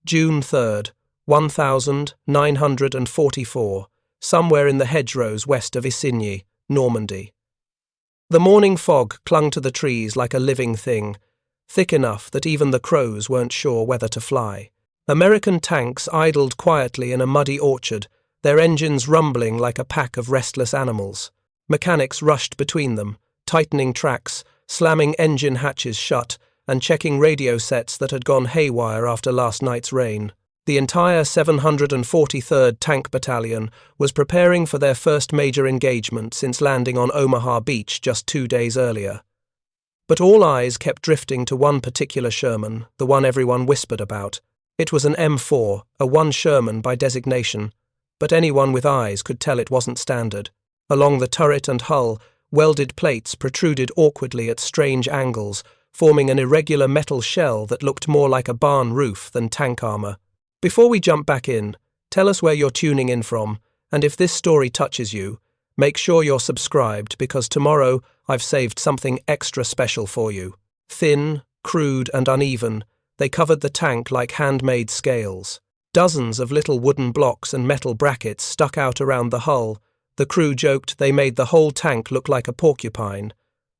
June 3rd, 1944, somewhere in the hedgerows west of Isigny, Normandy. The morning fog clung to the trees like a living thing, thick enough that even the crows weren't sure whether to fly. American tanks idled quietly in a muddy orchard, their engines rumbling like a pack of restless animals. Mechanics rushed between them, tightening tracks, slamming engine hatches shut, and checking radio sets that had gone haywire after last night's rain. The entire 743rd Tank Battalion was preparing for their first major engagement since landing on Omaha Beach just 2 days earlier. But all eyes kept drifting to one particular Sherman, the one everyone whispered about. It was an M4A1 Sherman by designation, but anyone with eyes could tell it wasn't standard. Along the turret and hull, welded plates protruded awkwardly at strange angles, forming an irregular metal shell that looked more like a barn roof than tank armor. Before we jump back in, tell us where you're tuning in from, and if this story touches you, make sure you're subscribed because tomorrow I've saved something extra special for you. Thin, crude, and uneven, they covered the tank like handmade scales. Dozens of little wooden blocks and metal brackets stuck out around the hull. The crew joked they made the whole tank look like a porcupine.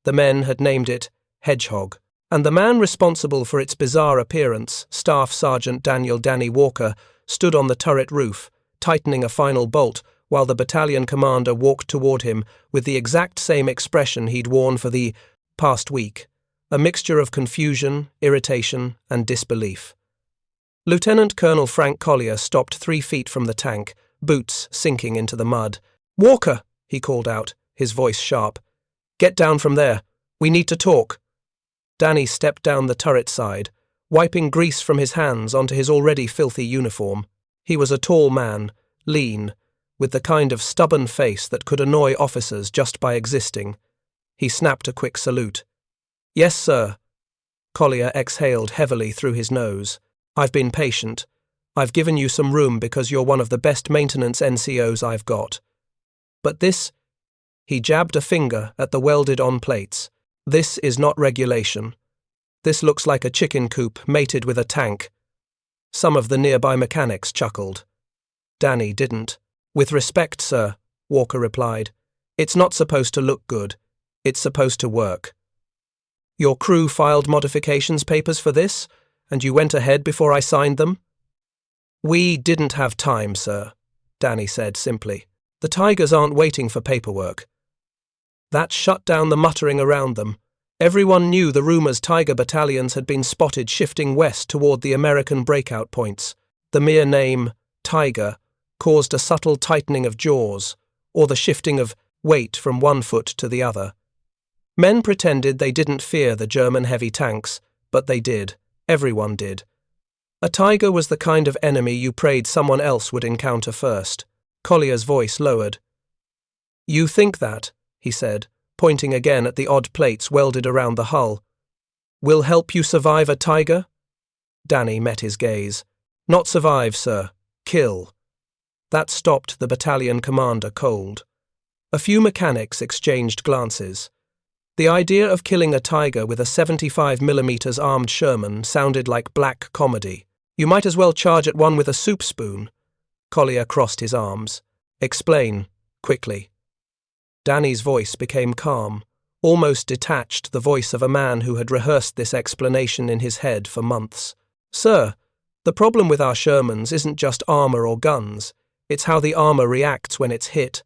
The men had named it Hedgehog. And the man responsible for its bizarre appearance, Staff Sergeant Daniel "Danny" Walker, stood on the turret roof, tightening a final bolt, while the battalion commander walked toward him with the exact same expression he'd worn for the past week, a mixture of confusion, irritation, and disbelief. Lieutenant Colonel Frank Collier stopped 3 feet from the tank, boots sinking into the mud. "Walker," he called out, his voice sharp. "Get down from there. We need to talk." Danny stepped down the turret side, wiping grease from his hands onto his already filthy uniform. He was a tall man, lean, with the kind of stubborn face that could annoy officers just by existing. He snapped a quick salute. "Yes, sir." Collier exhaled heavily through his nose. "I've been patient. I've given you some room because you're one of the best maintenance NCOs I've got. But this—" he jabbed a finger at the welded-on plates. "This is not regulation. This looks like a chicken coop mated with a tank." Some of the nearby mechanics chuckled. Danny didn't. "With respect, sir," Walker replied, "it's not supposed to look good. It's supposed to work." "Your crew filed modifications papers for this, and you went ahead before I signed them?" "We didn't have time, sir," Danny said simply. "The Tigers aren't waiting for paperwork." That shut down the muttering around them. Everyone knew the rumors Tiger battalions had been spotted shifting west toward the American breakout points. The mere name, Tiger, caused a subtle tightening of jaws, or the shifting of weight from one foot to the other. Men pretended they didn't fear the German heavy tanks, but they did. Everyone did. A Tiger was the kind of enemy you prayed someone else would encounter first. Collier's voice lowered. "You think that," he said, pointing again at the odd plates welded around the hull. "Will help you survive a Tiger?" Danny met his gaze. "Not survive, sir. Kill." That stopped the battalion commander cold. A few mechanics exchanged glances. The idea of killing a Tiger with a 75mm armed Sherman sounded like black comedy. "You might as well charge at one with a soup spoon." Collier crossed his arms. "Explain, quickly." Danny's voice became calm, almost detached, the voice of a man who had rehearsed this explanation in his head for months. "Sir, the problem with our Shermans isn't just armor or guns, it's how the armor reacts when it's hit.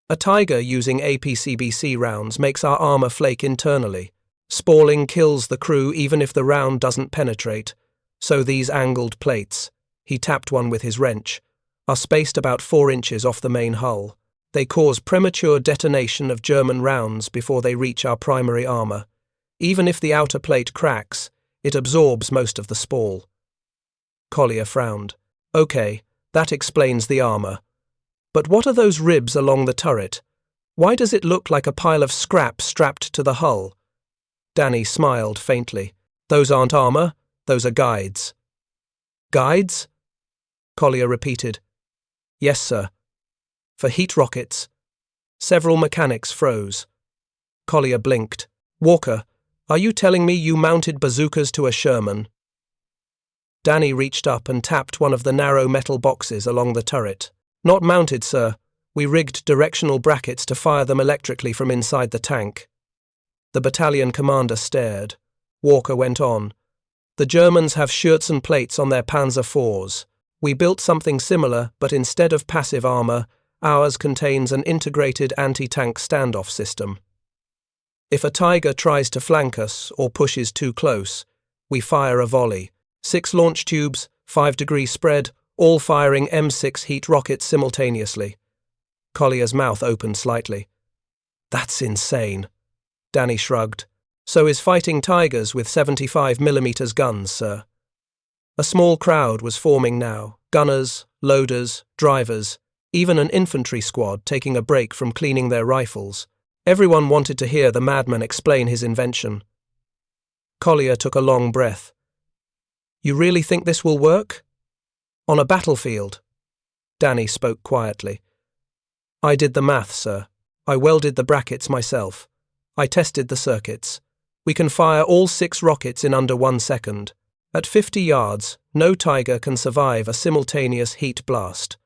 A Tiger using APCBC rounds makes our armor flake internally. Spalling kills the crew even if the round doesn't penetrate. So these angled plates," he tapped one with his wrench, "are spaced about 4 inches off the main hull. They cause premature detonation of German rounds before they reach our primary armor. Even if the outer plate cracks, it absorbs most of the spall." Collier frowned. "Okay, that explains the armor. But what are those ribs along the turret? Why does it look like a pile of scrap strapped to the hull?" Danny smiled faintly. "Those aren't armor, those are guides." "Guides?" Collier repeated. "Yes, sir. For heat rockets." Several mechanics froze. Collier blinked. "Walker, are you telling me you mounted bazookas to a Sherman?" Danny reached up and tapped one of the narrow metal boxes along the turret. Not mounted, sir. We rigged directional brackets to fire them electrically from inside the tank. The battalion commander stared. Walker went on. The Germans have Schürzen plates on their Panzer IVs. We built something similar, but instead of passive armour, ours contains an integrated anti-tank standoff system. If a Tiger tries to flank us or pushes too close, we fire a volley. 6 launch tubes, 5-degree spread, all firing M6 heat rockets simultaneously. Collier's mouth opened slightly. That's insane. Danny shrugged. So is fighting Tigers with 75mm guns, sir. A small crowd was forming now. Gunners, loaders, drivers, even an infantry squad taking a break from cleaning their rifles. Everyone wanted to hear the madman explain his invention. Collier took a long breath. You really think this will work? On a battlefield? Danny spoke quietly. I did the math, sir. I welded the brackets myself. I tested the circuits. We can fire all 6 rockets in under 1 second. At 50 yards, no Tiger can survive a simultaneous heat blast.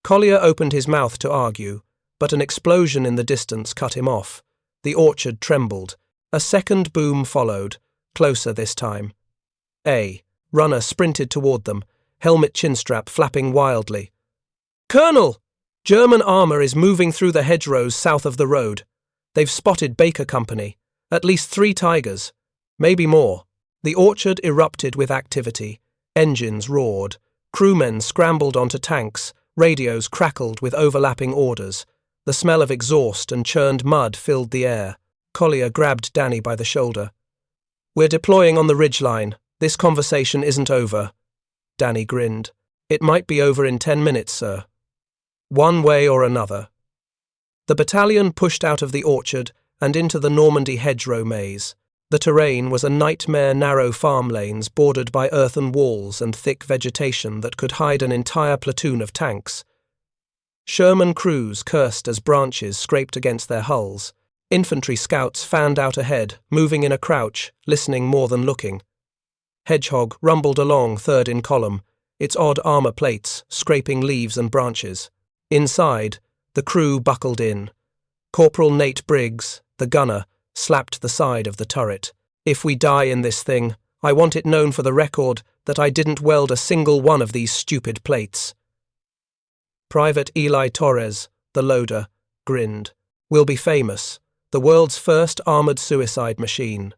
Collier opened his mouth to argue, but an explosion in the distance cut him off. The orchard trembled. A second boom followed, closer this time. A runner sprinted toward them, helmet chinstrap flapping wildly. Colonel! German armour is moving through the hedgerows south of the road. They've spotted Baker Company. At least 3 Tigers. Maybe more. The orchard erupted with activity. Engines roared. Crewmen scrambled onto tanks. Radios crackled with overlapping orders. The smell of exhaust and churned mud filled the air. Collier grabbed Danny by the shoulder. We're deploying on the ridgeline. This conversation isn't over. Danny grinned. It might be over in 10 minutes, sir. One way or another. The battalion pushed out of the orchard and into the Normandy hedgerow maze. The terrain was a nightmare narrow farm lanes bordered by earthen walls and thick vegetation that could hide an entire platoon of tanks. Sherman crews cursed as branches scraped against their hulls. Infantry scouts fanned out ahead, moving in a crouch, listening more than looking. Hedgehog rumbled along third in column, its odd armour plates scraping leaves and branches. Inside, the crew buckled in. Corporal Nate Briggs, the gunner, slapped the side of the turret. If we die in this thing, I want it known for the record that I didn't weld a single one of these stupid plates. Private Eli Torres, the loader, grinned. We'll be famous. The world's first armoured suicide machine.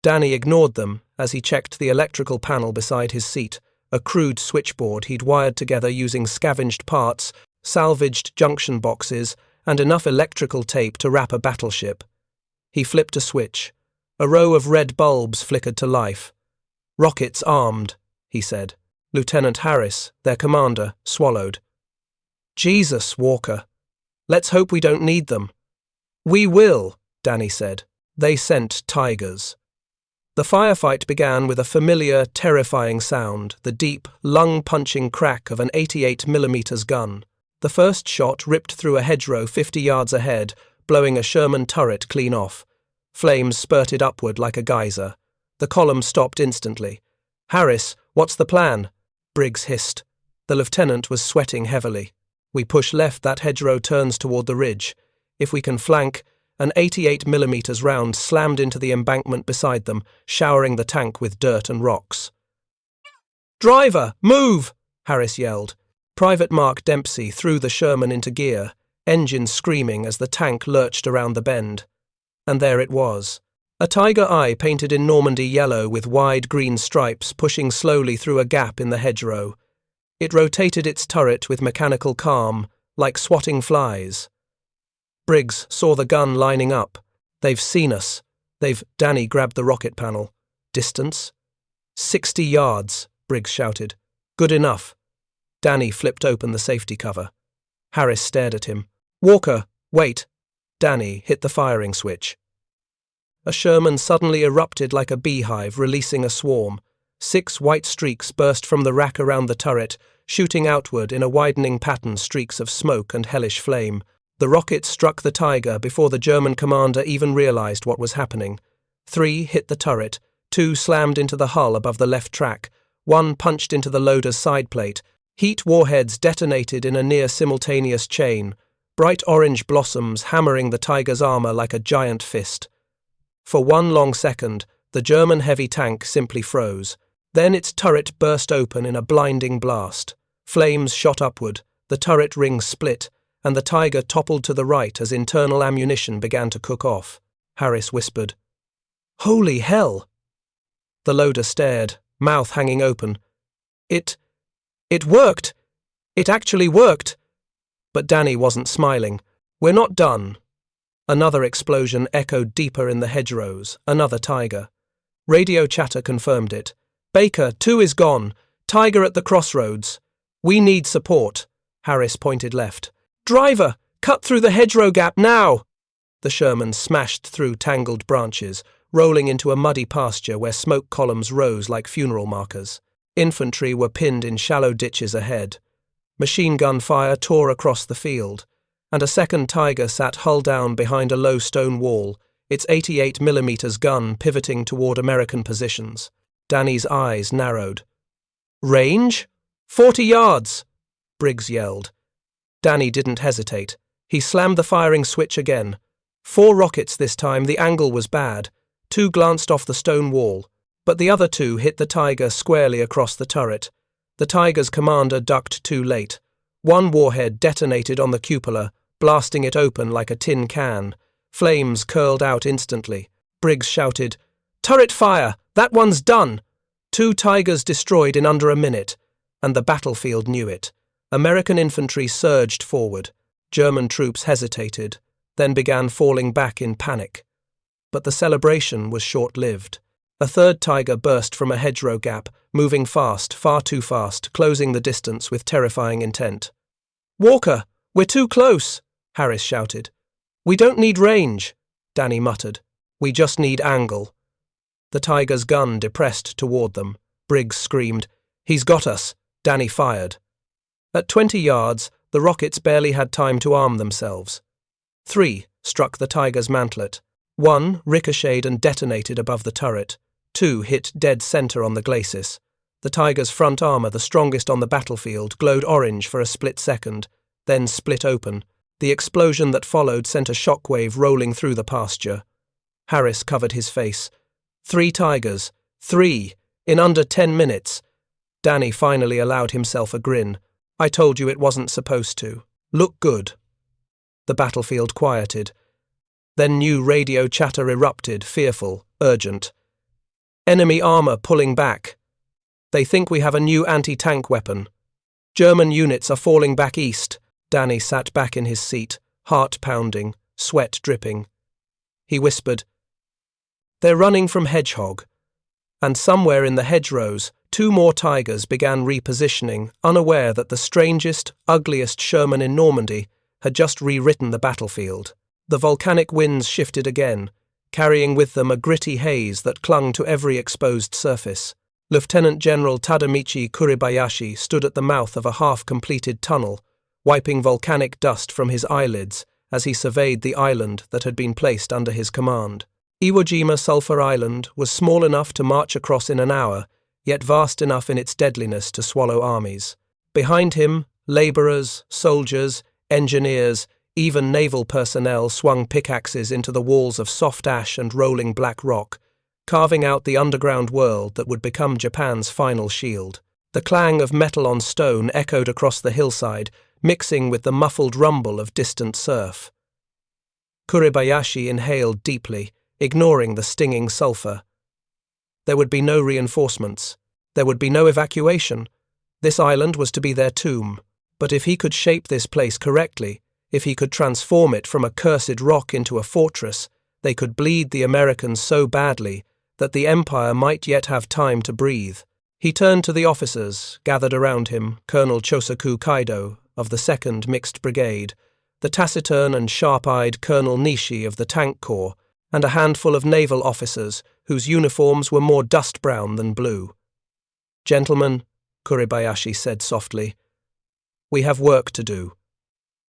Danny ignored them as he checked the electrical panel beside his seat, a crude switchboard he'd wired together using scavenged parts, salvaged junction boxes, and enough electrical tape to wrap a battleship. He flipped a switch. A row of red bulbs flickered to life. Rockets armed, he said. Lieutenant Harris, their commander, swallowed. Jesus, Walker. Let's hope we don't need them. We will, Danny said. They sent Tigers. The firefight began with a familiar, terrifying sound, the deep, lung-punching crack of an 88mm gun. The first shot ripped through a hedgerow 50 yards ahead, blowing a Sherman turret clean off. Flames spurted upward like a geyser. The column stopped instantly. Harris, what's the plan? Briggs hissed. The lieutenant was sweating heavily. We push left, that hedgerow turns toward the ridge. If we can flank, an 88mm round slammed into the embankment beside them, showering the tank with dirt and rocks. Driver, move! Harris yelled. Private Mark Dempsey threw the Sherman into gear, engine screaming as the tank lurched around the bend. And there it was. A tiger eye painted in Normandy yellow with wide green stripes pushing slowly through a gap in the hedgerow. It rotated its turret with mechanical calm, like swatting flies. Briggs saw the gun lining up. They've seen us. Danny grabbed the rocket panel. Distance? 60 yards, Briggs shouted. Good enough. Danny flipped open the safety cover. Harris stared at him. Walker, wait. Danny hit the firing switch. A Sherman suddenly erupted like a beehive, releasing a swarm. 6 white streaks burst from the rack around the turret, shooting outward in a widening pattern, streaks of smoke and hellish flame. The rocket struck the Tiger before the German commander even realized what was happening. 3 hit the turret, 2 slammed into the hull above the left track, One punched into the loader's side plate. Heat warheads detonated in a near-simultaneous chain, bright orange blossoms hammering the Tiger's armor like a giant fist. For one long second, the German heavy tank simply froze. Then its turret burst open in a blinding blast. Flames shot upward, the turret ring split, and the Tiger toppled to the right as internal ammunition began to cook off. Harris whispered, "Holy hell!" The loader stared, mouth hanging open. It worked! It actually worked! But Danny wasn't smiling. "We're not done." Another explosion echoed deeper in the hedgerows, another Tiger. Radio chatter confirmed it. "Baker, 2 is gone. Tiger at the crossroads. We need support." Harris pointed left. "Driver, cut through the hedgerow gap now!" The Sherman smashed through tangled branches, rolling into a muddy pasture where smoke columns rose like funeral markers. Infantry were pinned in shallow ditches ahead. Machine gun fire tore across the field, and a second Tiger sat hull down behind a low stone wall, its 88mm gun pivoting toward American positions. Danny's eyes narrowed. "Range? 40 yards!" Briggs yelled. Danny didn't hesitate. He slammed the firing switch again. 4 rockets this time. The angle was bad. 2 glanced off the stone wall, but the other 2 hit the Tiger squarely across the turret. The Tiger's commander ducked too late. 1 warhead detonated on the cupola, blasting it open like a tin can. Flames curled out instantly. Briggs shouted, "Turret fire! That one's done!" 2 Tigers destroyed in under a minute, and the battlefield knew it. American infantry surged forward. German troops hesitated, then began falling back in panic. But the celebration was short-lived. A third Tiger burst from a hedgerow gap, moving fast, far too fast, closing the distance with terrifying intent. "Walker, we're too close!" Harris shouted. "We don't need range," Danny muttered. "We just need angle." The Tiger's gun depressed toward them. Briggs screamed, "He's got us!" Danny fired. At 20 yards, the rockets barely had time to arm themselves. 3 struck the Tiger's mantlet. 1 ricocheted and detonated above the turret. 2 hit dead center on the glacis. The Tiger's front armor, the strongest on the battlefield, glowed orange for a split second, then split open. The explosion that followed sent a shockwave rolling through the pasture. Harris covered his face. 3 Tigers. 3! In under 10 minutes. Danny finally allowed himself a grin. "I told you it wasn't supposed to. Look good." The battlefield quieted. Then new radio chatter erupted, fearful, urgent. "Enemy armor pulling back. They think we have a new anti-tank weapon. German units are falling back east." Danny sat back in his seat, heart pounding, sweat dripping. He whispered, "They're running from Hedgehog." And somewhere in the hedgerows, 2 more Tigers began repositioning, unaware that the strangest, ugliest Sherman in Normandy had just rewritten the battlefield. The volcanic winds shifted again, carrying with them a gritty haze that clung to every exposed surface. Lieutenant General Tadamichi Kuribayashi stood at the mouth of a half-completed tunnel, wiping volcanic dust from his eyelids as he surveyed the island that had been placed under his command. Iwo Jima Sulphur Island was small enough to march across in an hour, yet vast enough in its deadliness to swallow armies. Behind him, labourers, soldiers, engineers, even naval personnel swung pickaxes into the walls of soft ash and rolling black rock, carving out the underground world that would become Japan's final shield. The clang of metal on stone echoed across the hillside, mixing with the muffled rumble of distant surf. Kuribayashi inhaled deeply, ignoring the stinging sulphur. There would be no reinforcements. There would be no evacuation. This island was to be their tomb. But if he could shape this place correctly, if he could transform it from a cursed rock into a fortress, they could bleed the Americans so badly that the Empire might yet have time to breathe. He turned to the officers gathered around him, Colonel Chosaku Kaido of the 2nd Mixed Brigade, the taciturn and sharp-eyed Colonel Nishi of the Tank Corps, and a handful of naval officers whose uniforms were more dust brown than blue. "Gentlemen," Kuribayashi said softly, "we have work to do."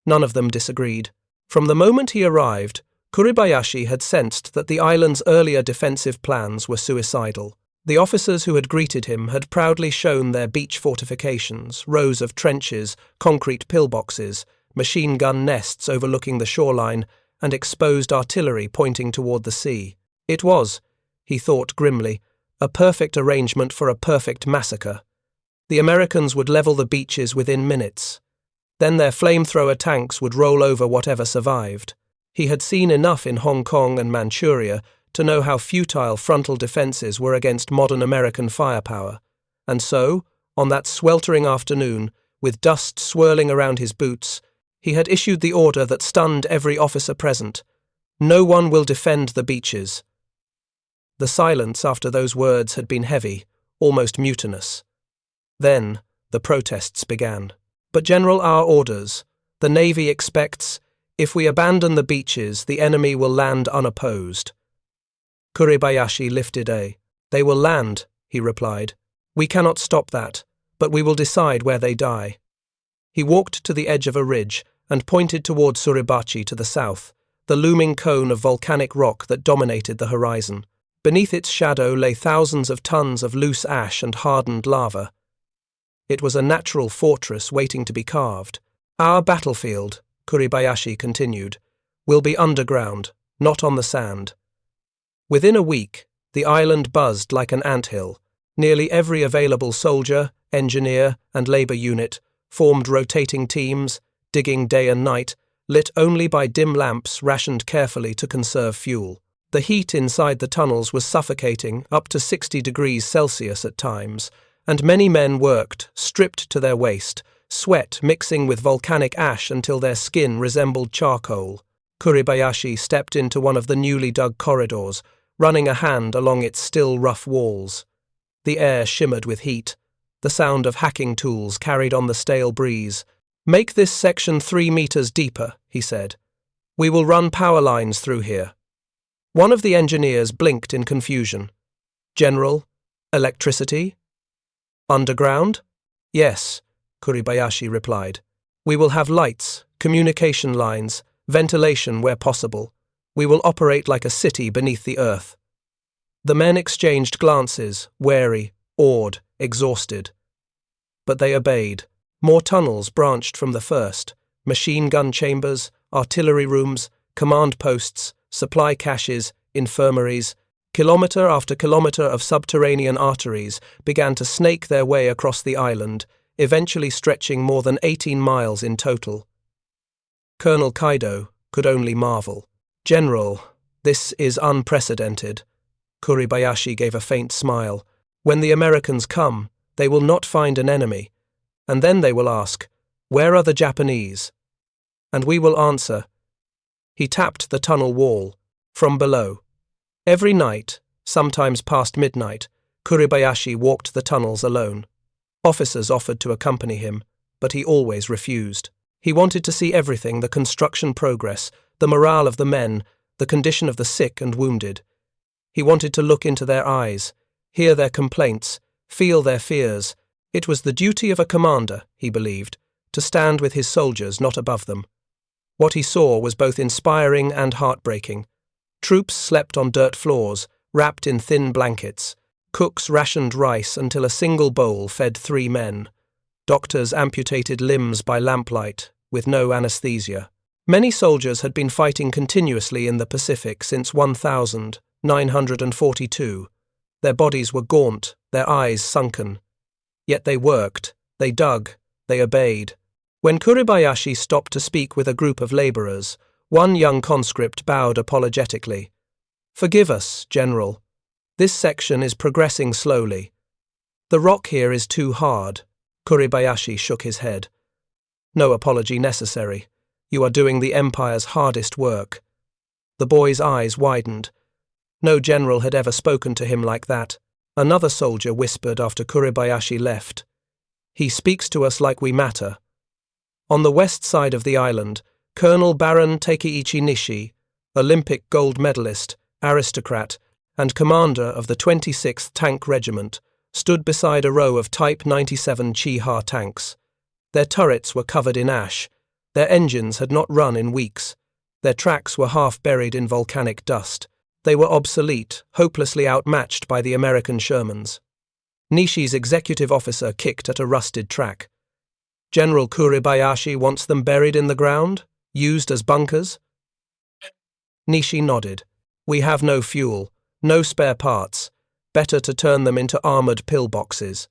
None of them disagreed. From the moment he arrived, Kuribayashi had sensed that the island's earlier defensive plans were suicidal. The officers who had greeted him had proudly shown their beach fortifications, rows of trenches, concrete pillboxes, machine gun nests overlooking the shoreline, and exposed artillery pointing toward the sea. It was, he thought grimly, a perfect arrangement for a perfect massacre. The Americans would level the beaches within minutes. Then their flamethrower tanks would roll over whatever survived. He had seen enough in Hong Kong and Manchuria to know how futile frontal defenses were against modern American firepower. And so, on that sweltering afternoon, with dust swirling around his boots, he had issued the order that stunned every officer present. No one will defend the beaches. The silence after those words had been heavy, almost mutinous. Then, the protests began. But General, our orders. The Navy expects, if we abandon the beaches, the enemy will land unopposed. Kuribayashi lifted a. They will land, he replied. We cannot stop that, but we will decide where they die. He walked to the edge of a ridge and pointed toward Suribachi to the south, the looming cone of volcanic rock that dominated the horizon. Beneath its shadow lay thousands of tons of loose ash and hardened lava. It was a natural fortress waiting to be carved. Our battlefield, Kuribayashi continued, will be underground, not on the sand. Within a week, the island buzzed like an anthill. Nearly every available soldier, engineer, and labor unit formed rotating teams, digging day and night, lit only by dim lamps rationed carefully to conserve fuel. The heat inside the tunnels was suffocating, up to 60 degrees Celsius at times, and many men worked, stripped to their waist, sweat mixing with volcanic ash until their skin resembled charcoal. Kuribayashi stepped into one of the newly dug corridors, running a hand along its still rough walls. The air shimmered with heat. The sound of hacking tools carried on the stale breeze. Make this section 3 meters deeper, he said. We will run power lines through here. One of the engineers blinked in confusion. General, electricity? Underground? Yes, Kuribayashi replied. We will have lights, communication lines, ventilation where possible. We will operate like a city beneath the earth. The men exchanged glances, wary, awed, exhausted. But they obeyed. More tunnels branched from the first. Machine gun chambers, artillery rooms, command posts, supply caches, infirmaries. Kilometre after kilometre of subterranean arteries began to snake their way across the island, eventually stretching more than 18 miles in total. Colonel Kaido could only marvel. General, this is unprecedented. Kuribayashi gave a faint smile. When the Americans come, they will not find an enemy. And then they will ask, where are the Japanese? And we will answer. He tapped the tunnel wall, from below. Every night, sometimes past midnight, Kuribayashi walked the tunnels alone. Officers offered to accompany him, but he always refused. He wanted to see everything, the construction progress, the morale of the men, the condition of the sick and wounded. He wanted to look into their eyes, hear their complaints, feel their fears. It was the duty of a commander, he believed, to stand with his soldiers, not above them. What he saw was both inspiring and heartbreaking. Troops slept on dirt floors, wrapped in thin blankets. Cooks rationed rice until a single bowl fed 3 men. Doctors amputated limbs by lamplight, with no anesthesia. Many soldiers had been fighting continuously in the Pacific since 1942. Their bodies were gaunt, their eyes sunken. Yet they worked, they dug, they obeyed. When Kuribayashi stopped to speak with a group of labourers, one young conscript bowed apologetically. Forgive us, General. This section is progressing slowly. The rock here is too hard. Kuribayashi shook his head. No apology necessary. You are doing the Empire's hardest work. The boy's eyes widened. No general had ever spoken to him like that. Another soldier whispered after Kuribayashi left. He speaks to us like we matter. On the west side of the island, Colonel Baron Takeichi Nishi, Olympic gold medalist, aristocrat, and commander of the 26th Tank Regiment, stood beside a row of Type 97 Chiha tanks. Their turrets were covered in ash. Their engines had not run in weeks. Their tracks were half buried in volcanic dust. They were obsolete, hopelessly outmatched by the American Shermans. Nishi's executive officer kicked at a rusted track. General Kuribayashi wants them buried in the ground, used as bunkers? Nishi nodded. We have no fuel, no spare parts. Better to turn them into armored pillboxes.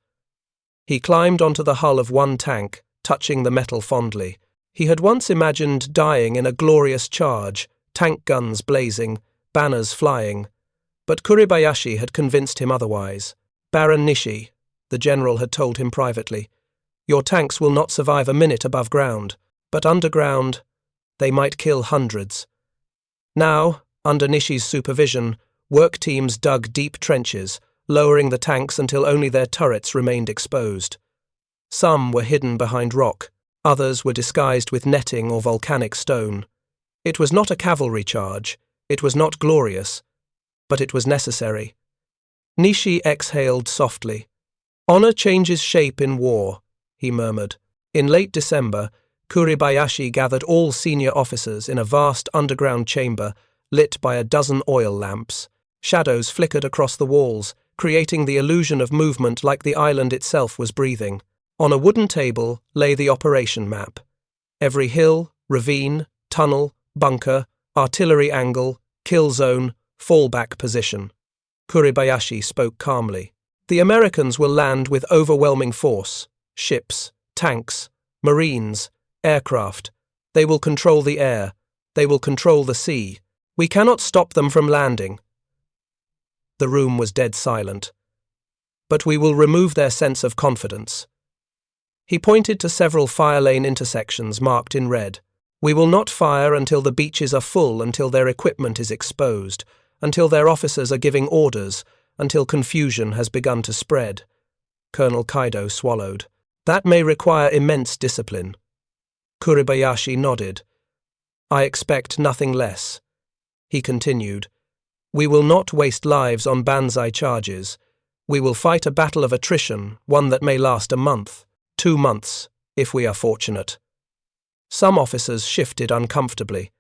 He climbed onto the hull of one tank, touching the metal fondly. He had once imagined dying in a glorious charge, tank guns blazing, banners flying. But Kuribayashi had convinced him otherwise. Baron Nishi, the general had told him privately, your tanks will not survive a minute above ground, but underground, they might kill hundreds. Now, under Nishi's supervision, work teams dug deep trenches, lowering the tanks until only their turrets remained exposed. Some were hidden behind rock, others were disguised with netting or volcanic stone. It was not a cavalry charge, it was not glorious, but it was necessary. Nishi exhaled softly. Honor changes shape in war, he murmured. In late December, Kuribayashi gathered all senior officers in a vast underground chamber lit by a dozen oil lamps. Shadows flickered across the walls, creating the illusion of movement like the island itself was breathing. On a wooden table lay the operation map. Every hill, ravine, tunnel, bunker, artillery angle, kill zone, fallback position. Kuribayashi spoke calmly. The Americans will land with overwhelming force. Ships, tanks, marines, aircraft. They will control the air. They will control the sea. We cannot stop them from landing. The room was dead silent. But we will remove their sense of confidence. He pointed to several fire lane intersections marked in red. We will not fire until the beaches are full, until their equipment is exposed, until their officers are giving orders, until confusion has begun to spread. Colonel Kaido swallowed. That may require immense discipline. Kuribayashi nodded. I expect nothing less. He continued. We will not waste lives on banzai charges. We will fight a battle of attrition, one that may last a month, 2 months, if we are fortunate. Some officers shifted uncomfortably.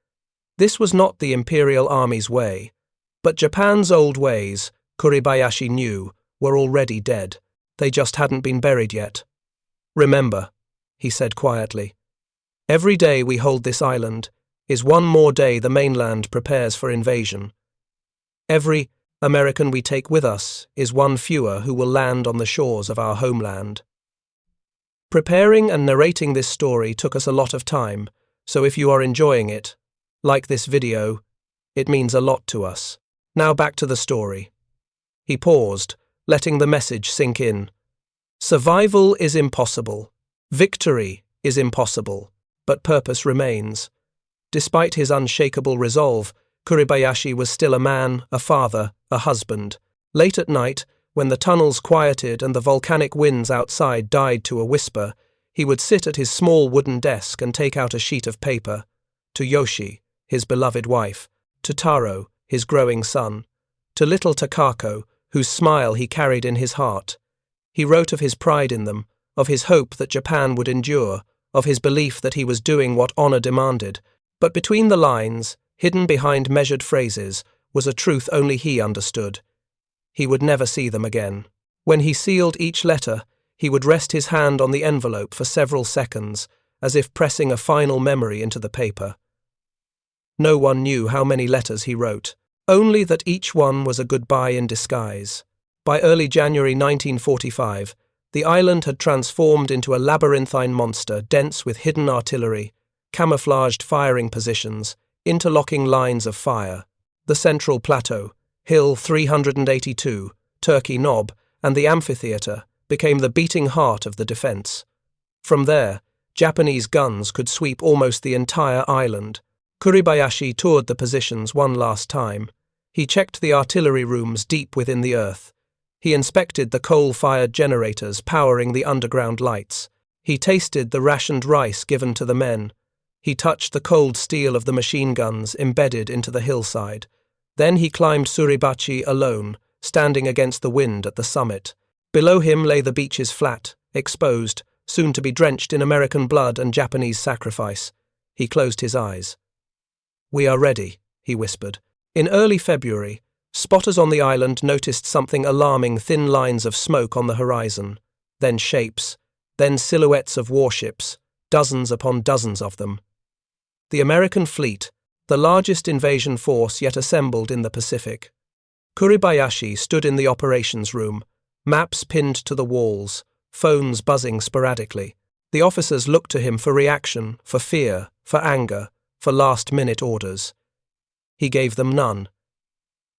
This was not the Imperial Army's way. But Japan's old ways, Kuribayashi knew, were already dead. They just hadn't been buried yet. Remember, he said quietly, every day we hold this island is one more day the mainland prepares for invasion. Every American we take with us is one fewer who will land on the shores of our homeland. Preparing and narrating this story took us a lot of time, so if you are enjoying it, like this video, it means a lot to us. Now back to the story. He paused, letting the message sink in. Survival is impossible. Victory is impossible, but purpose remains. Despite his unshakable resolve, Kuribayashi was still a man, a father, a husband. Late at night, when the tunnels quieted and the volcanic winds outside died to a whisper, he would sit at his small wooden desk and take out a sheet of paper. To Yoshi, his beloved wife, to Taro, his growing son, to little Takako, whose smile he carried in his heart. He wrote of his pride in them, of his hope that Japan would endure, of his belief that he was doing what honor demanded. But between the lines, hidden behind measured phrases, was a truth only he understood. He would never see them again. When he sealed each letter, he would rest his hand on the envelope for several seconds, as if pressing a final memory into the paper. No one knew how many letters he wrote, only that each one was a goodbye in disguise. By early January 1945, the island had transformed into a labyrinthine monster dense with hidden artillery, camouflaged firing positions, interlocking lines of fire. The central plateau, Hill 382, Turkey Knob, and the amphitheatre became the beating heart of the defence. From there, Japanese guns could sweep almost the entire island. Kuribayashi toured the positions one last time. He checked the artillery rooms deep within the earth. He inspected the coal-fired generators powering the underground lights. He tasted the rationed rice given to the men. He touched the cold steel of the machine guns embedded into the hillside. Then he climbed Suribachi alone, standing against the wind at the summit. Below him lay the beaches flat, exposed, soon to be drenched in American blood and Japanese sacrifice. He closed his eyes. "We are ready," he whispered. In early February, spotters on the island noticed something alarming: thin lines of smoke on the horizon, then shapes, then silhouettes of warships, dozens upon dozens of them. The American fleet, the largest invasion force yet assembled in the Pacific. Kuribayashi stood in the operations room, maps pinned to the walls, phones buzzing sporadically. The officers looked to him for reaction, for fear, for anger, for last-minute orders. He gave them none.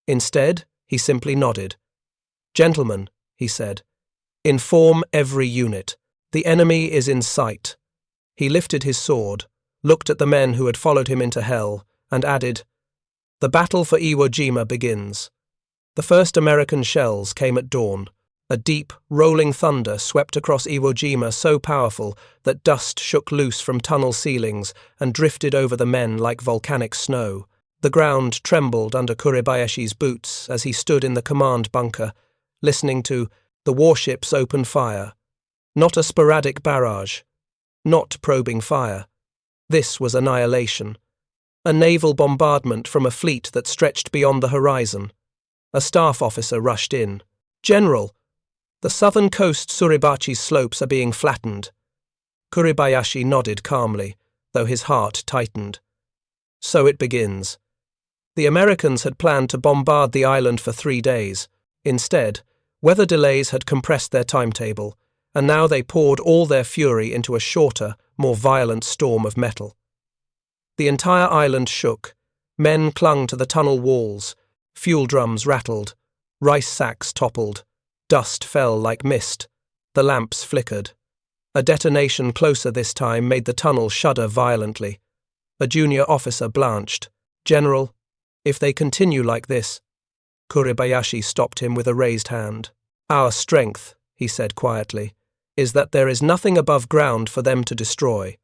Instead, he simply nodded. "Gentlemen," he said, "inform every unit. The enemy is in sight." He lifted his sword, looked at the men who had followed him into hell, and added, "The battle for Iwo Jima begins." The first American shells came at dawn. A deep, rolling thunder swept across Iwo Jima, so powerful that dust shook loose from tunnel ceilings and drifted over the men like volcanic snow. The ground trembled under Kuribayashi's boots as he stood in the command bunker, listening to the warships open fire. Not a sporadic barrage. Not probing fire. This was annihilation. A naval bombardment from a fleet that stretched beyond the horizon. A staff officer rushed in. "General, the southern coast Suribachi's slopes are being flattened." Kuribayashi nodded calmly, though his heart tightened. So it begins. The Americans had planned to bombard the island for 3 days. Instead, weather delays had compressed their timetable, and now they poured all their fury into a shorter, more violent storm of metal. The entire island shook. Men clung to the tunnel walls. Fuel drums rattled. Rice sacks toppled. Dust fell like mist. The lamps flickered. A detonation closer this time made the tunnel shudder violently. A junior officer blanched. "General, if they continue like this—" Kuribayashi stopped him with a raised hand. "Our strength," he said quietly, "is that there is nothing above ground for them to destroy.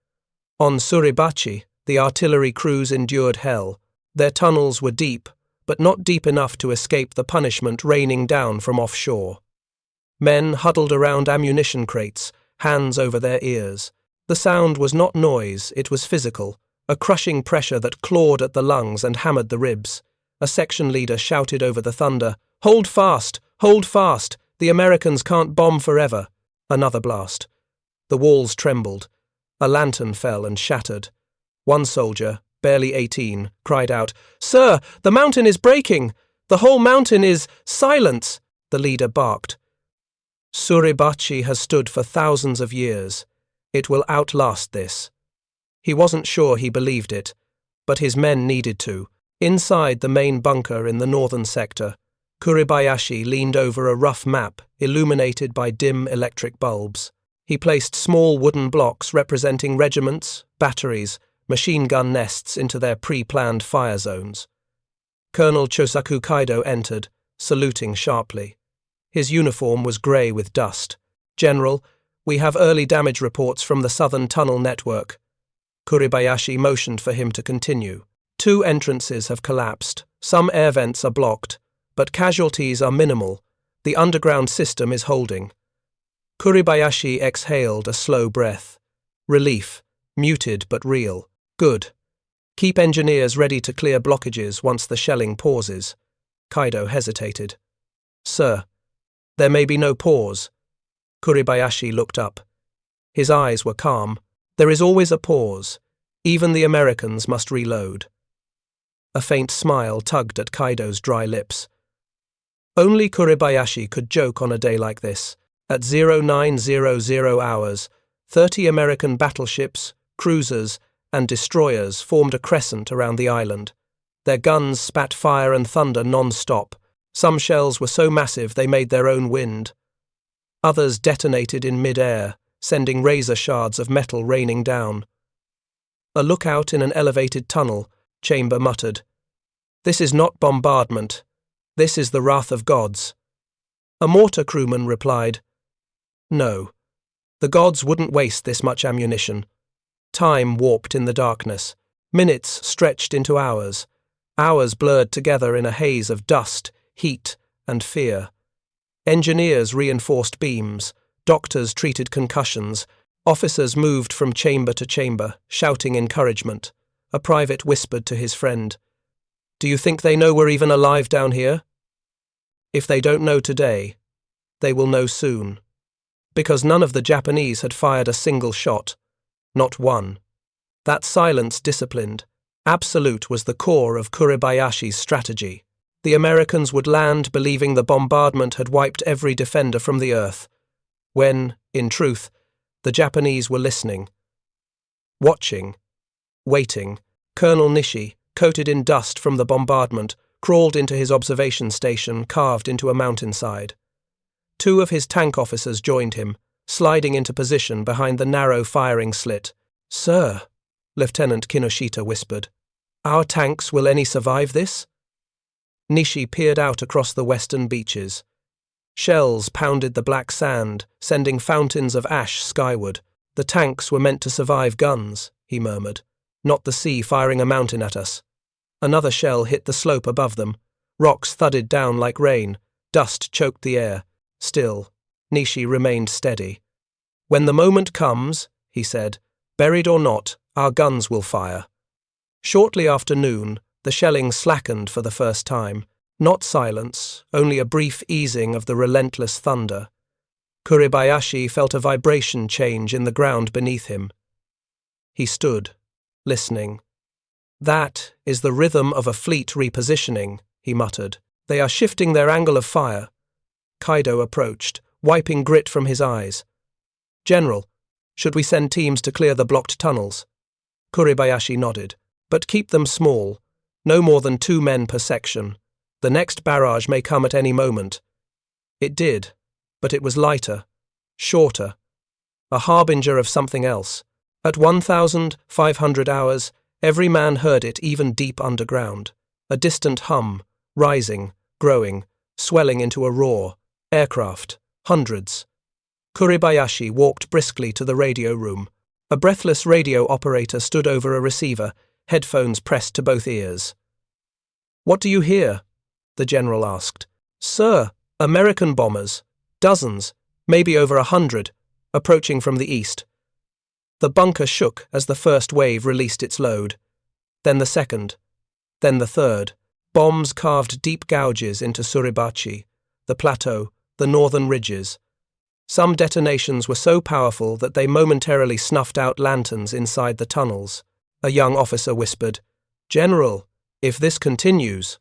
On Suribachi, the artillery crews endured hell. Their tunnels were deep, but not deep enough to escape the punishment raining down from offshore. Men huddled around ammunition crates, hands over their ears. The sound was not noise, it was physical, a crushing pressure that clawed at the lungs and hammered the ribs. A section leader shouted over the thunder, "Hold fast! Hold fast! The Americans can't bomb forever!" Another blast. The walls trembled. A lantern fell and shattered. One soldier, barely 18, cried out, "Sir, the mountain is breaking! The whole mountain is— Silence!" The leader barked. "Suribachi has stood for thousands of years. It will outlast this." He wasn't sure he believed it, but his men needed to. Inside the main bunker in the northern sector, Kuribayashi leaned over a rough map illuminated by dim electric bulbs. He placed small wooden blocks representing regiments, batteries, machine gun nests into their pre-planned fire zones. Colonel Chosaku Kaido entered, saluting sharply. His uniform was grey with dust. "General, we have early damage reports from the southern tunnel network." Kuribayashi motioned for him to continue. "2 entrances have collapsed. Some air vents are blocked, but casualties are minimal. The underground system is holding." Kuribayashi exhaled a slow breath. Relief, muted but real. "Good. Keep engineers ready to clear blockages once the shelling pauses." Kaido hesitated. "Sir, there may be no pause." Kuribayashi looked up. His eyes were calm. "There is always a pause. Even the Americans must reload." A faint smile tugged at Kaido's dry lips. Only Kuribayashi could joke on a day like this. At 0900 hours, 30 American battleships, cruisers, and destroyers formed a crescent around the island. Their guns spat fire and thunder non-stop. Some shells were so massive they made their own wind. Others detonated in mid-air, sending razor shards of metal raining down. A lookout in an elevated tunnel, Chamber muttered, "This is not bombardment. This is the wrath of gods." A mortar crewman replied, "No, the gods wouldn't waste this much ammunition." Time warped in the darkness. Minutes stretched into hours. Hours blurred together in a haze of dust, heat, and fear. Engineers reinforced beams. Doctors treated concussions. Officers moved from chamber to chamber, shouting encouragement. A private whispered to his friend, Do you think they know we're even alive down here? If they don't know today, they will know soon. Because none of the Japanese had fired a single shot. Not one. That silence, disciplined, absolute, was the core of Kuribayashi's strategy. The Americans would land believing the bombardment had wiped every defender from the earth, when, in truth, the Japanese were listening. Watching. Waiting. Colonel Nishi, coated in dust from the bombardment, crawled into his observation station carved into a mountainside. 2 of his tank officers joined him, sliding into position behind the narrow firing slit. "Sir," Lieutenant Kinoshita whispered, "our tanks, will any survive this?" Nishi peered out across the western beaches. Shells pounded the black sand, sending fountains of ash skyward. "The tanks were meant to survive guns," he murmured, "not the sea firing a mountain at us." Another shell hit the slope above them. Rocks thudded down like rain. Dust choked the air. Still, Nishi remained steady. "When the moment comes," he said, "buried or not, our guns will fire." Shortly after noon, the shelling slackened for the first time. Not silence, only a brief easing of the relentless thunder. Kuribayashi felt a vibration change in the ground beneath him. He stood, listening. "That is the rhythm of a fleet repositioning," he muttered. "They are shifting their angle of fire." Kaido approached, wiping grit from his eyes. "General, should we send teams to clear the blocked tunnels?" Kuribayashi nodded. "But keep them small, no more than 2 men per section. The next barrage may come at any moment." It did, but it was lighter, shorter, a harbinger of something else. At 1,500 hours, every man heard it even deep underground. A distant hum, rising, growing, swelling into a roar. Aircraft, hundreds. Kuribayashi walked briskly to the radio room. A breathless radio operator stood over a receiver, headphones pressed to both ears. "What do you hear?" the general asked. "Sir, American bombers. Dozens, maybe over 100, approaching from the east." The bunker shook as the first wave released its load. Then the second. Then the third. Bombs carved deep gouges into Suribachi, the plateau, the northern ridges. Some detonations were so powerful that they momentarily snuffed out lanterns inside the tunnels. A young officer whispered, "General, if this continues..."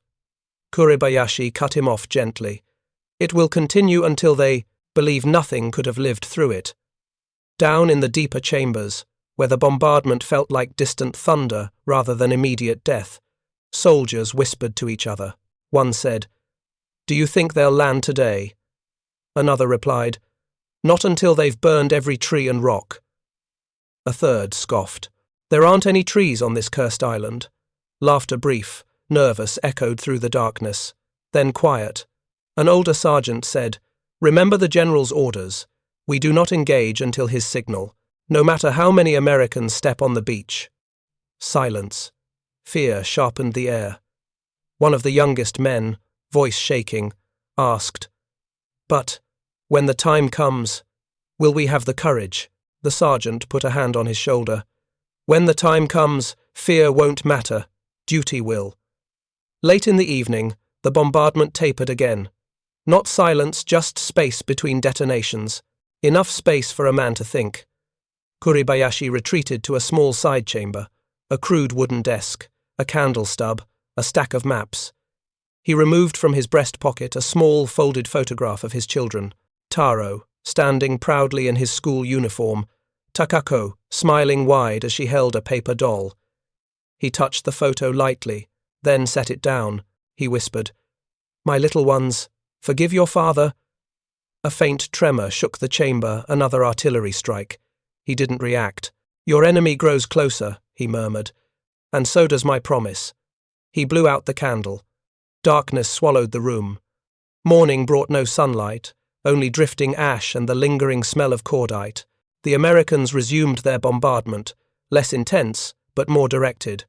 Kuribayashi cut him off gently. "It will continue until they believe nothing could have lived through it." Down in the deeper chambers, where the bombardment felt like distant thunder rather than immediate death, soldiers whispered to each other. One said, "Do you think they'll land today?" Another replied, "Not until they've burned every tree and rock." A third scoffed, "There aren't any trees on this cursed island." Laughter brief, nervous, echoed through the darkness. Then quiet. An older sergeant said, "Remember the general's orders. We do not engage until his signal, no matter how many Americans step on the beach." Silence. Fear sharpened the air. One of the youngest men, voice shaking, asked, "But, when the time comes, will we have the courage?" The sergeant put a hand on his shoulder. "When the time comes, fear won't matter, duty will." Late in the evening, the bombardment tapered again. Not silence, just space between detonations. Enough space for a man to think. Kuribayashi retreated to a small side chamber, a crude wooden desk, a candle stub, a stack of maps. He removed from his breast pocket a small folded photograph of his children. Taro, standing proudly in his school uniform. Takako, smiling wide as she held a paper doll. He touched the photo lightly, then set it down. He whispered, "My little ones, forgive your father." A faint tremor shook the chamber, another artillery strike. He didn't react. "Your enemy grows closer," he murmured, "and so does my promise." He blew out the candle. Darkness swallowed the room. Morning brought no sunlight, only drifting ash and the lingering smell of cordite. The Americans resumed their bombardment, less intense, but more directed.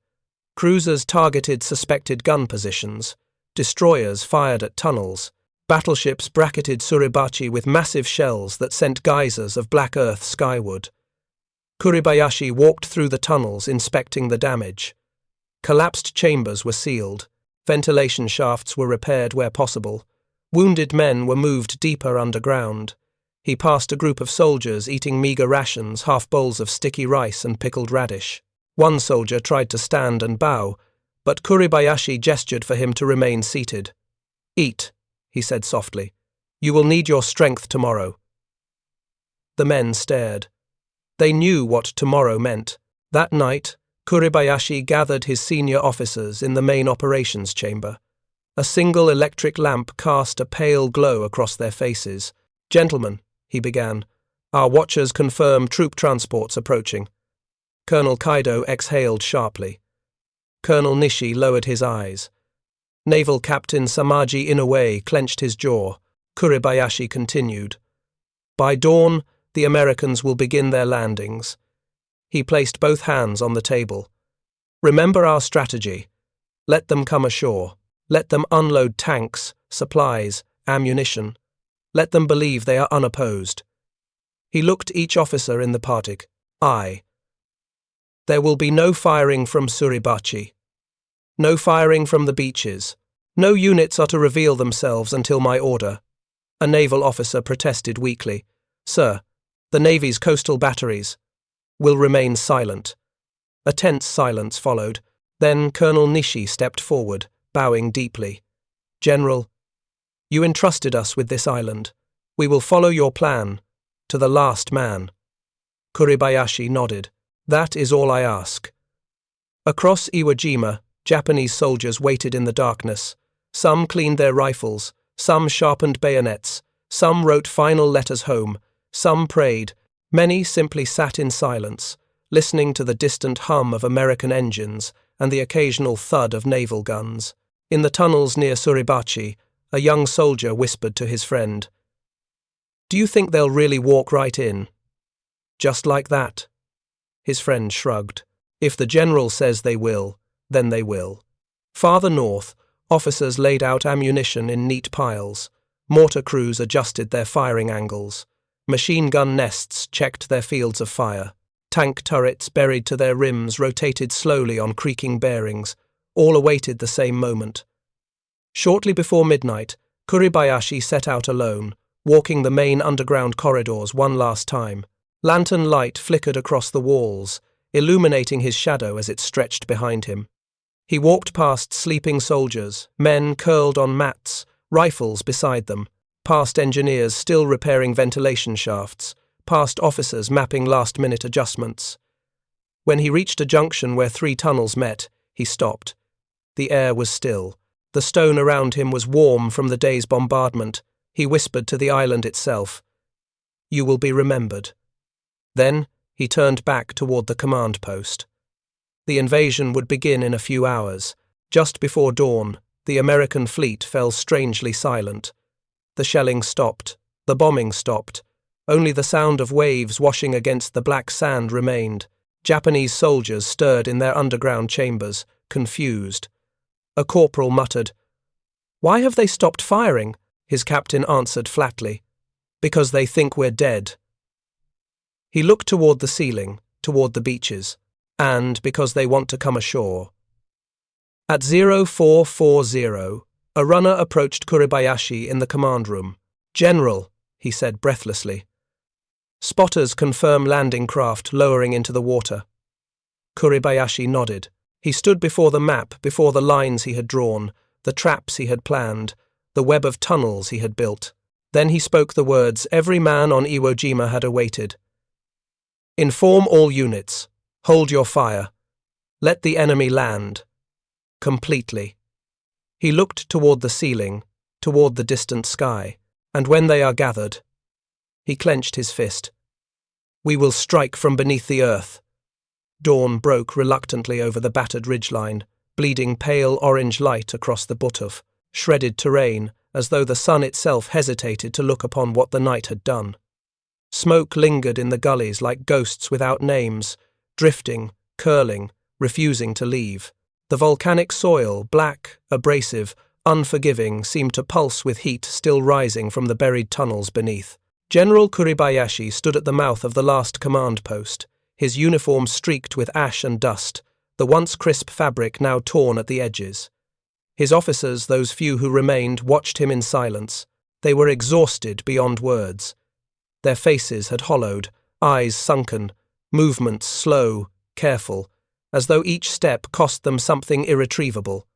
Cruisers targeted suspected gun positions. Destroyers fired at tunnels. Battleships bracketed Suribachi with massive shells that sent geysers of black earth skyward. Kuribayashi walked through the tunnels, inspecting the damage. Collapsed chambers were sealed. Ventilation shafts were repaired where possible. Wounded men were moved deeper underground. He passed a group of soldiers eating meagre rations, half bowls of sticky rice and pickled radish. One soldier tried to stand and bow, but Kuribayashi gestured for him to remain seated. "Eat," he said softly. "You will need your strength tomorrow." The men stared. They knew what tomorrow meant. That night, Kuribayashi gathered his senior officers in the main operations chamber. A single electric lamp cast a pale glow across their faces. "Gentlemen," he began, "our watchers confirm troop transports approaching." Colonel Kaido exhaled sharply. Colonel Nishi lowered his eyes. Naval Captain Samaji Inoue clenched his jaw. Kuribayashi continued. "By dawn, the Americans will begin their landings." He placed both hands on the table. "Remember our strategy. Let them come ashore. Let them unload tanks, supplies, ammunition. Let them believe they are unopposed." He looked each officer in the party. "There will be no firing from Suribachi. No firing from the beaches. No units are to reveal themselves until my order." A naval officer protested weakly. "Sir, the Navy's coastal batteries will remain silent." A tense silence followed. Then Colonel Nishi stepped forward, bowing deeply. "General, you entrusted us with this island. We will follow your plan, to the last man." Kuribayashi nodded. "That is all I ask." Across Iwo Jima, Japanese soldiers waited in the darkness. Some cleaned their rifles, some sharpened bayonets, some wrote final letters home, some prayed. Many simply sat in silence, listening to the distant hum of American engines and the occasional thud of naval guns. In the tunnels near Suribachi, a young soldier whispered to his friend, "Do you think they'll really walk right in?" "Just like that?" His friend shrugged. "If the general says they will, then they will." Farther north, officers laid out ammunition in neat piles. Mortar crews adjusted their firing angles. Machine gun nests checked their fields of fire. Tank turrets buried to their rims rotated slowly on creaking bearings. All awaited the same moment. Shortly before midnight, Kuribayashi set out alone, walking the main underground corridors one last time. Lantern light flickered across the walls, illuminating his shadow as it stretched behind him. He walked past sleeping soldiers, men curled on mats, rifles beside them, past engineers still repairing ventilation shafts, past officers mapping last-minute adjustments. When he reached a junction where 3 tunnels met, he stopped. The air was still. The stone around him was warm from the day's bombardment. He whispered to the island itself, "You will be remembered." Then he turned back toward the command post. The invasion would begin in a few hours. Just before dawn, the American fleet fell strangely silent. The shelling stopped. The bombing stopped. Only the sound of waves washing against the black sand remained. Japanese soldiers stirred in their underground chambers, confused. A corporal muttered, "Why have they stopped firing?" His captain answered flatly, "Because they think we're dead." He looked toward the ceiling, toward the beaches, and because they want to come ashore. At 0440, a runner approached Kuribayashi in the command room. "General," he said breathlessly. "Spotters confirm landing craft lowering into the water." Kuribayashi nodded. He stood before the map, before the lines he had drawn, the traps he had planned, the web of tunnels he had built. Then he spoke the words every man on Iwo Jima had awaited. "Inform all units. Hold your fire. Let the enemy land. Completely." He looked toward the ceiling, toward the distant sky, and when they are gathered, he clenched his fist. "We will strike from beneath the earth." Dawn broke reluctantly over the battered ridgeline, bleeding pale orange light across the Butov, shredded terrain, as though the sun itself hesitated to look upon what the night had done. Smoke lingered in the gullies like ghosts without names, drifting, curling, refusing to leave. The volcanic soil, black, abrasive, unforgiving, seemed to pulse with heat still rising from the buried tunnels beneath. General Kuribayashi stood at the mouth of the last command post, his uniform streaked with ash and dust, the once crisp fabric now torn at the edges. His officers, those few who remained, watched him in silence. They were exhausted beyond words. Their faces had hollowed, eyes sunken, movements slow, careful, as though each step cost them something irretrievable.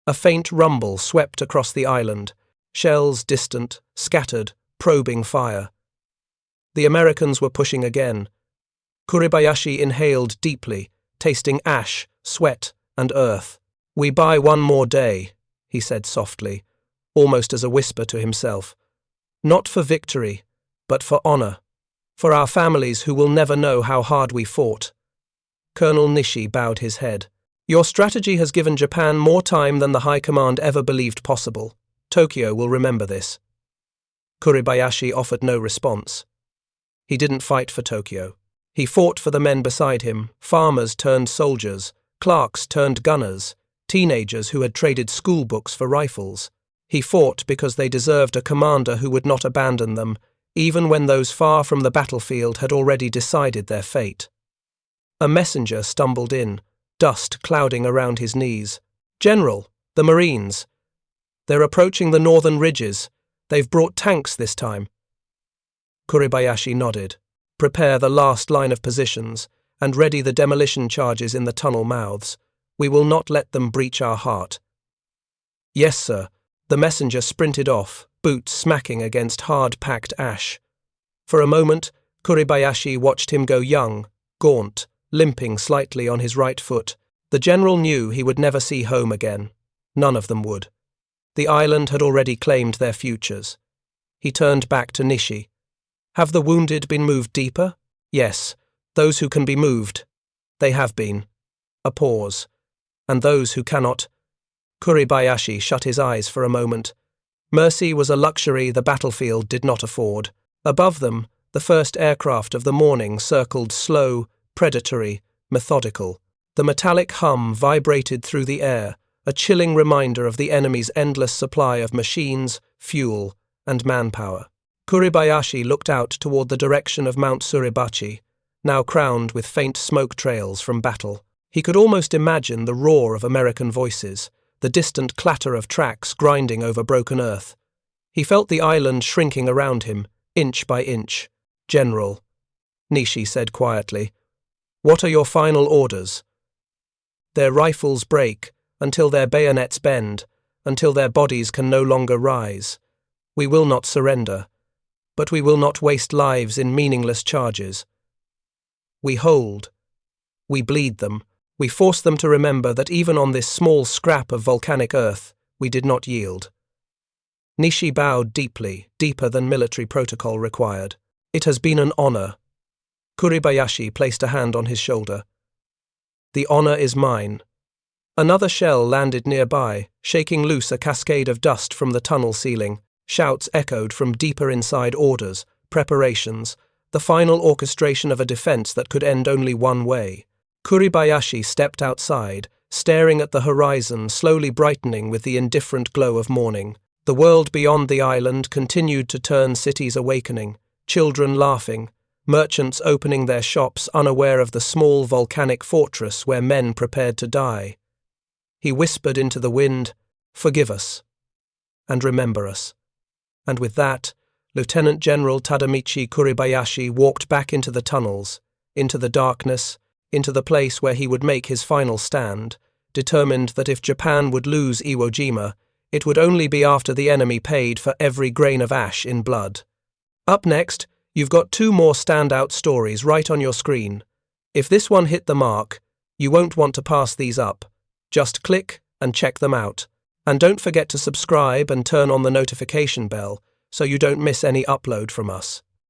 A faint rumble swept across the island, shells distant, scattered, probing fire. The Americans were pushing again. Kuribayashi inhaled deeply, tasting ash, sweat, and earth. "We buy one more day," he said softly, almost as a whisper to himself. "Not for victory, but for honor. For our families who will never know how hard we fought." Colonel Nishi bowed his head. "Your strategy has given Japan more time than the High Command ever believed possible. Tokyo will remember this." Kuribayashi offered no response. He didn't fight for Tokyo. He fought for the men beside him, farmers turned soldiers, clerks turned gunners, teenagers who had traded school books for rifles. He fought because they deserved a commander who would not abandon them, even when those far from the battlefield had already decided their fate. A messenger stumbled in, dust clouding around his knees. "General, the Marines. They're approaching the northern ridges. They've brought tanks this time." Kuribayashi nodded. "Prepare the last line of positions, and ready the demolition charges in the tunnel mouths. We will not let them breach our heart." "Yes, sir." The messenger sprinted off, boots smacking against hard-packed ash. For a moment, Kuribayashi watched him go young, gaunt, limping slightly on his right foot. The general knew he would never see home again. None of them would. The island had already claimed their futures. He turned back to Nishi. "Have the wounded been moved deeper?" "Yes. Those who can be moved. They have been." A pause. "And those who cannot?" Kuribayashi shut his eyes for a moment. Mercy was a luxury the battlefield did not afford. Above them, the first aircraft of the morning circled slow, predatory, methodical. The metallic hum vibrated through the air, a chilling reminder of the enemy's endless supply of machines, fuel, and manpower. Kuribayashi looked out toward the direction of Mount Suribachi, now crowned with faint smoke trails from battle. He could almost imagine the roar of American voices, the distant clatter of tracks grinding over broken earth. He felt the island shrinking around him, inch by inch. "General," Nishi said quietly, "what are your final orders?" "Their rifles break, until their bayonets bend, until their bodies can no longer rise. We will not surrender, but we will not waste lives in meaningless charges. We hold. We bleed them. We force them to remember that even on this small scrap of volcanic earth, we did not yield." Nishi bowed deeply, deeper than military protocol required. "It has been an honor." Kuribayashi placed a hand on his shoulder. "The honor is mine." Another shell landed nearby, shaking loose a cascade of dust from the tunnel ceiling. Shouts echoed from deeper inside. Orders, preparations, the final orchestration of a defense that could end only one way. Kuribayashi stepped outside, staring at the horizon slowly brightening with the indifferent glow of morning. The world beyond the island continued to turn cities awakening, children laughing, merchants opening their shops unaware of the small volcanic fortress where men prepared to die. He whispered into the wind, "Forgive us, and remember us." And with that, Lieutenant General Tadamichi Kuribayashi walked back into the tunnels, into the darkness, into the place where he would make his final stand, determined that if Japan would lose Iwo Jima, it would only be after the enemy paid for every grain of ash in blood. Up next, you've got two more standout stories right on your screen. If this one hit the mark, you won't want to pass these up. Just click and check them out. And don't forget to subscribe and turn on the notification bell so you don't miss any upload from us.